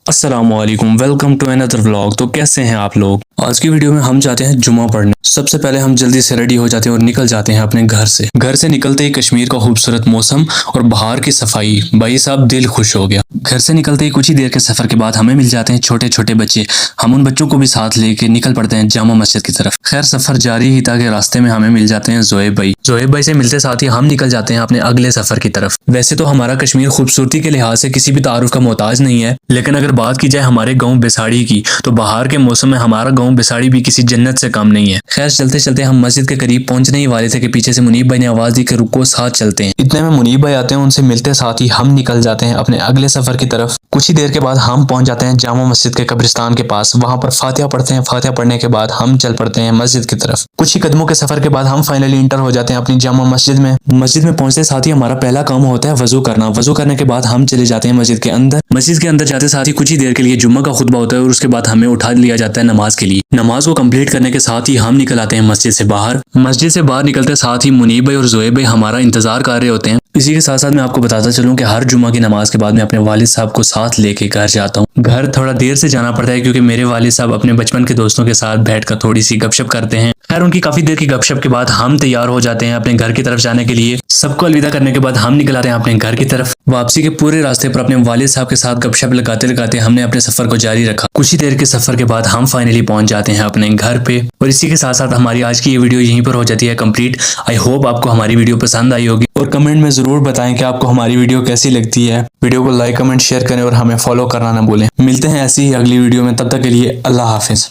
अस्सलामुअलैकुम, welcome to another vlog. तो कैसे हैं आप लोग। आज की वीडियो में हम जाते हैं जुमा पढ़ने। सबसे पहले हम जल्दी से रेडी हो जाते हैं और निकल जाते हैं अपने घर से निकलते ही कश्मीर का खूबसूरत मौसम और बाहर की सफाई, भाई साहब दिल खुश हो गया। घर से निकलते ही कुछ ही देर के सफर के बाद हमें मिल जाते हैं छोटे छोटे बच्चे। हम उन बच्चों को भी साथ लेके निकल पड़ते हैं जामा मस्जिद की तरफ। खैर सफर जारी ही था कि रास्ते में हमें मिल जाते हैं जोएब भाई से मिलते साथ ही हम निकल जाते हैं अपने अगले सफर की तरफ। वैसे तो हमारा कश्मीर खूबसूरती के लिहाज से किसी भी तारुफ का मोहताज नहीं है, लेकिन अगर बात की जाए हमारे गांव बेसाड़ी की, तो बाहर के मौसम में हमारा गांव बेसाड़ी भी किसी जन्नत से कम नहीं है। खैर चलते चलते हम मस्जिद के करीब पहुंचने ही वाले थे कि पीछे से मुनीब भाई ने आवाज दी कि रुको, साथ चलते हैं। इतने में मुनीब भाई आते हैं, उनसे मिलते साथ ही हम निकल जाते हैं अपने अगले सफर की तरफ। कुछ ही देर के बाद हम पहुंच जाते हैं जामा मस्जिद के कब्रिस्तान के पास। वहां पर फातिहा पढ़ते हैं। फातिहा पढ़ने के बाद हम चल पड़ते हैं मस्जिद की तरफ। कुछ ही कदमों के सफर के बाद हम फाइनली इंटर हो जाते हैं अपनी जामा मस्जिद में। मस्जिद में पहुंचते साथ ही हमारा पहला काम होता है वजू करना। वजू करने के बाद हम चले जाते हैं मस्जिद के अंदर। मस्जिद के अंदर जाते साथ ही कुछ ही देर के लिए जुम्मा का खुतबा होता है और उसके बाद हमें उठा लिया जाता है नमाज के लिए। नमाज को कंप्लीट करने के साथ ही हम निकल आते हैं मस्जिद से बाहर। मस्जिद से बाहर निकलते साथ ही मुनीब भाई और जोएब भाई हमारा इंतजार कर रहे होते हैं। इसी के साथ साथ मैं आपको बताता चलूं कि हर जुम्मा की नमाज के बाद मैं अपने वालिद साहब को साथ लेके घर जाता हूँ। घर थोड़ा देर से जाना पड़ता है क्योंकि मेरे वालिद साहब अपने बचपन के दोस्तों के साथ बैठकर थोड़ी सी गपशप करते हैं। खैर उनकी काफी देर की गपशप के बाद हम तैयार हो जाते हैं अपने घर की तरफ जाने के लिए। सबको अलविदा करने के बाद हम निकल आते हैं अपने घर की तरफ। वापसी के पूरे रास्ते पर अपने वालिद साहब के साथ गपशप लगाते लगाते हमने अपने सफर को जारी रखा। कुछ ही देर के सफर के बाद हम फाइनली पहुंच जाते हैं अपने घर पे। और इसी के साथ साथ हमारी आज की ये वीडियो यहीं पर हो जाती है कंप्लीट। आई होप आपको हमारी वीडियो पसंद आई होगी और कमेंट में जरूर बताएं कि आपको हमारी वीडियो कैसी लगती है। वीडियो को लाइक कमेंट शेयर करें और हमें फॉलो करना ना भूलें। मिलते हैं ऐसी ही अगली वीडियो में, तब तक के लिए अल्लाह हाफिज।